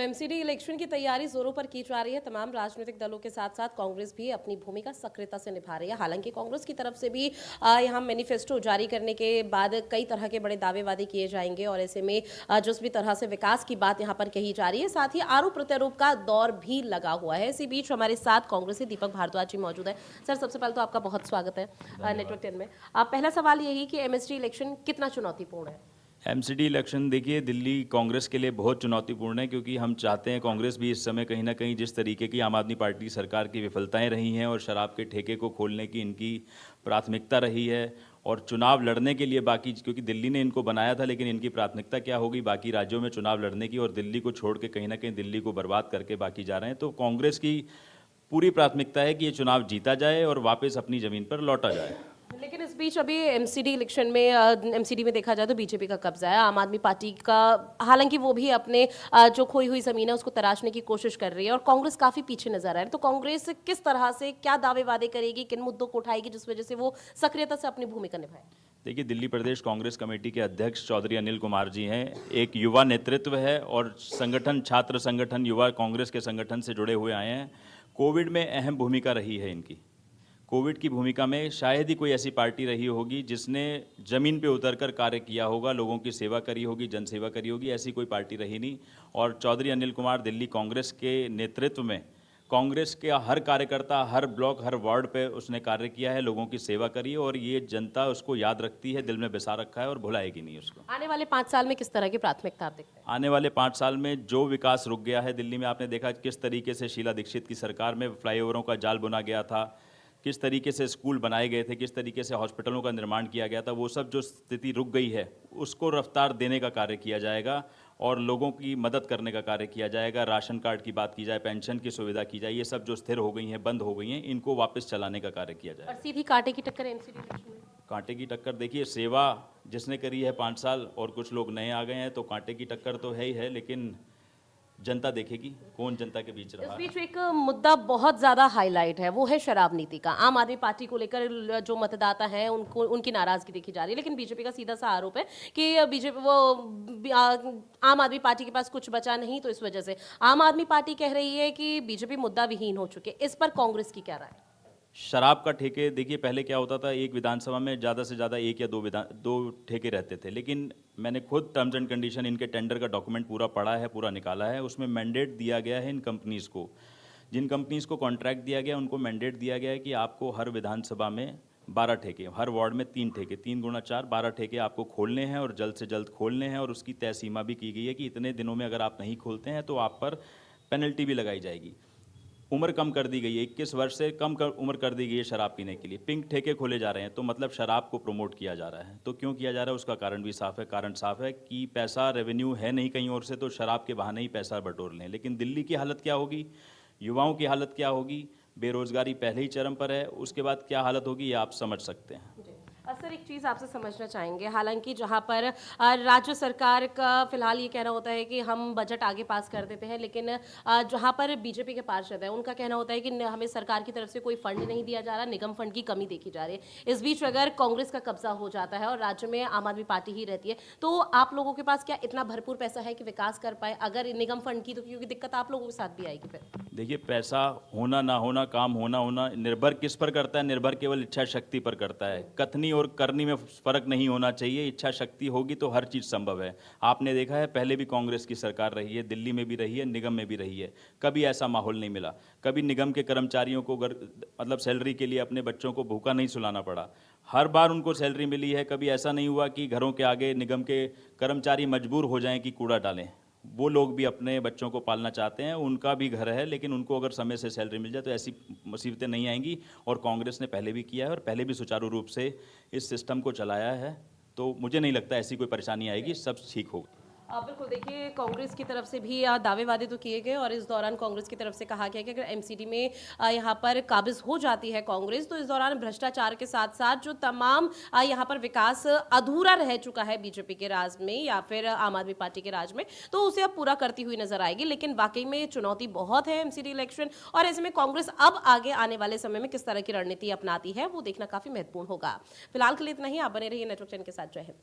तो MCD election की तैयारी जोरों पर की जा रही है। तमाम राजनीतिक दलों के साथ साथ कांग्रेस भी अपनी भूमिका सक्रियता से निभा रही है। हालांकि कांग्रेस की तरफ से भी यहाँ मैनिफेस्टो जारी करने के बाद कई तरह के बड़े दावे वादे किए जाएंगे और ऐसे में जिस भी तरह से विकास की बात यहाँ पर कही जा रही है, साथ ही आरोप प्रत्यारोप का दौर भी लगा हुआ है। इसी बीच हमारे साथ कांग्रेस से दीपक भारद्वाज जी मौजूद है। सर, सबसे पहले तो आपका बहुत स्वागत है नेटवर्क 10 में। पहला सवाल यही कि एमएसडी इलेक्शन कितना चुनौतीपूर्ण है? एमसीडी इलेक्शन देखिए दिल्ली कांग्रेस के लिए बहुत चुनौतीपूर्ण है, क्योंकि हम चाहते हैं कांग्रेस भी इस समय कहीं ना कहीं जिस तरीके की आम आदमी पार्टी सरकार की विफलताएं रही हैं और शराब के ठेके को खोलने की इनकी प्राथमिकता रही है और चुनाव लड़ने के लिए बाकी, क्योंकि दिल्ली ने इनको बनाया था, लेकिन इनकी प्राथमिकता क्या होगी बाकी राज्यों में चुनाव लड़ने की, और दिल्ली को छोड़ के कहीं ना कहीं दिल्ली को बर्बाद करके बाकी जा रहे हैं। तो कांग्रेस की पूरी प्राथमिकता है कि ये चुनाव जीता जाए और वापस अपनी ज़मीन पर लौटा जाए। लेकिन इस बीच अभी एमसीडी इलेक्शन में एमसीडी में देखा जाए तो बीजेपी का कब्जा है। आम आदमी पार्टी का, हालांकि वो भी अपने जो खोई हुई जमीन है उसको तराशने की कोशिश कर रही है और कांग्रेस काफी पीछे नजर आ रहा है। तो कांग्रेस किस तरह से क्या दावे वादे करेगी, किन मुद्दों को उठाएगी जिस वजह से वो सक्रियता से अपनी भूमिका निभाए? देखिए, दिल्ली प्रदेश कांग्रेस कमेटी के अध्यक्ष चौधरी अनिल कुमार जी हैं। एक युवा नेतृत्व है और संगठन, छात्र संगठन, युवा कांग्रेस के संगठन से जुड़े हुए आए हैं। कोविड में अहम भूमिका रही है इनकी। कोविड की भूमिका में शायद ही कोई ऐसी पार्टी रही होगी जिसने ज़मीन पे उतरकर कार्य किया होगा, लोगों की सेवा करी होगी, जनसेवा करी होगी। ऐसी कोई पार्टी रही नहीं। और चौधरी अनिल कुमार दिल्ली कांग्रेस के नेतृत्व में कांग्रेस के हर कार्यकर्ता, हर ब्लॉक, हर वार्ड पे उसने कार्य किया है, लोगों की सेवा करी है और ये जनता उसको याद रखती है, दिल में बसा रखा है और भुलाएगी नहीं उसको। आने वाले 5 साल में किस तरह की प्राथमिकता आप देखते हैं? आने वाले 5 साल में जो विकास रुक गया है दिल्ली में, आपने देखा किस तरीके से शीला दीक्षित की सरकार में फ्लाईओवरों का जाल बुना गया था, किस तरीके से स्कूल बनाए गए थे, किस तरीके से हॉस्पिटलों का निर्माण किया गया था, वो सब जो स्थिति रुक गई है उसको रफ्तार देने का कार्य किया जाएगा और लोगों की मदद करने का कार्य किया जाएगा। राशन कार्ड की बात की जाए, पेंशन की सुविधा की जाए, ये सब जो स्थिर हो गई हैं, बंद हो गई हैं, इनको वापस चलाने का कार्य किया जाएगा। और सीधी कांटे की टक्कर एमसीडी इलेक्शन में? कांटे की टक्कर देखिए, सेवा जिसने करी है 5 साल और कुछ लोग नए आ गए हैं, तो कांटे की टक्कर तो है ही है, लेकिन जनता देखेगी कौन जनता के बीच रहा इस है। बीच एक मुद्दा बहुत ज्यादा हाईलाइट है, वो है शराब नीति का। आम आदमी पार्टी को लेकर जो मतदाता हैं उनको, उनकी नाराजगी देखी जा रही है, लेकिन बीजेपी का सीधा सा आरोप है कि बीजेपी आम आदमी पार्टी के पास कुछ बचा नहीं, तो इस वजह से आम आदमी पार्टी कह रही है कि बीजेपी मुद्दा विहीन हो चुके। इस पर कांग्रेस की क्या राय है? शराब का ठेके देखिए, पहले क्या होता था, एक विधानसभा में ज़्यादा से ज़्यादा एक या दो ठेके रहते थे, लेकिन मैंने खुद टर्म्स एंड कंडीशन, इनके टेंडर का डॉक्यूमेंट पूरा पढ़ा है, पूरा निकाला है। उसमें मैंडेट दिया गया है इन कंपनीज़ को, जिन कंपनीज़ को कॉन्ट्रैक्ट दिया गया उनको मैंडेट दिया गया है कि आपको हर विधानसभा में 12 ठेके, हर वार्ड में 3 ठेके, 3 गुणा 4, 12 ठेके आपको खोलने हैं और जल्द से जल्द खोलने हैं। और उसकी तय सीमा भी की गई है कि इतने दिनों में अगर आप नहीं खोलते हैं तो आप पर पेनल्टी भी लगाई जाएगी। उम्र कम कर दी गई है, 21 वर्ष से कम उम्र कर दी गई है शराब पीने के लिए। पिंक ठेके खोले जा रहे हैं, तो मतलब शराब को प्रमोट किया जा रहा है। तो क्यों किया जा रहा है उसका कारण भी साफ है। कारण साफ है कि पैसा, रेवेन्यू है नहीं कहीं और से, तो शराब के बहाने ही पैसा बटोर लें। लेकिन दिल्ली की हालत क्या होगी, युवाओं की हालत क्या होगी, बेरोजगारी पहले ही चरम पर है, उसके बाद क्या हालत होगी ये आप समझ सकते हैं। सर, एक चीज़ आपसे समझना चाहेंगे, हालांकि जहां पर राज्य सरकार का फिलहाल ये कहना होता है कि हम बजट आगे पास कर देते हैं, लेकिन जहां पर बीजेपी के पार्षद है उनका कहना होता है कि हमें सरकार की तरफ से कोई फंड नहीं दिया जा रहा, निगम फंड की कमी देखी जा रही है। इस बीच अगर कांग्रेस का कब्जा हो जाता है और राज्य में आम आदमी पार्टी ही रहती है, तो आप लोगों के पास क्या इतना भरपूर पैसा है कि विकास कर पाए अगर निगम फंड की? तो क्योंकि दिक्कत आप लोगों के साथ भी आएगी फिर। देखिए, पैसा होना ना होना, काम होना होना निर्भर किस पर करता है? निर्भर केवल इच्छा शक्ति पर करता है। कथनी और करनी में फर्क नहीं होना चाहिए। इच्छा शक्ति होगी तो हर चीज़ संभव है। आपने देखा है पहले भी कांग्रेस की सरकार रही है, दिल्ली में भी रही है, निगम में भी रही है, कभी ऐसा माहौल नहीं मिला। कभी निगम के कर्मचारियों को मतलब सैलरी के लिए अपने बच्चों को भूखा नहीं सुलाना पड़ा। हर बार उनको सैलरी मिली है। कभी ऐसा नहीं हुआ कि घरों के आगे निगम के कर्मचारी मजबूर हो जाएं कि कूड़ा डालें। वो लोग भी अपने बच्चों को पालना चाहते हैं, उनका भी घर है, लेकिन उनको अगर समय से सैलरी मिल जाए तो ऐसी मुसीबतें नहीं आएंगी। और कांग्रेस ने पहले भी किया है और पहले भी सुचारू रूप से इस सिस्टम को चलाया है, तो मुझे नहीं लगता ऐसी कोई परेशानी आएगी, सब ठीक होगा। बिल्कुल, देखिए कांग्रेस की तरफ से भी दावे वादे तो किए गए और इस दौरान कांग्रेस की तरफ से कहा गया कि अगर एमसीडी में यहाँ पर काबिज हो जाती है कांग्रेस, तो इस दौरान भ्रष्टाचार के साथ साथ जो तमाम यहाँ पर विकास अधूरा रह चुका है बीजेपी के राज में या फिर आम आदमी पार्टी के राज में, तो उसे अब पूरा करती हुई नजर आएगी। लेकिन वाकई में चुनौती बहुत है एमसीडी इलेक्शन, और ऐसे में कांग्रेस अब आगे आने वाले समय में किस तरह की रणनीति अपनाती है वो देखना काफी महत्वपूर्ण होगा। फिलहाल के लिए इतना ही। आप बने रहिए नेटवर्क 10 के साथ। जय हिंद।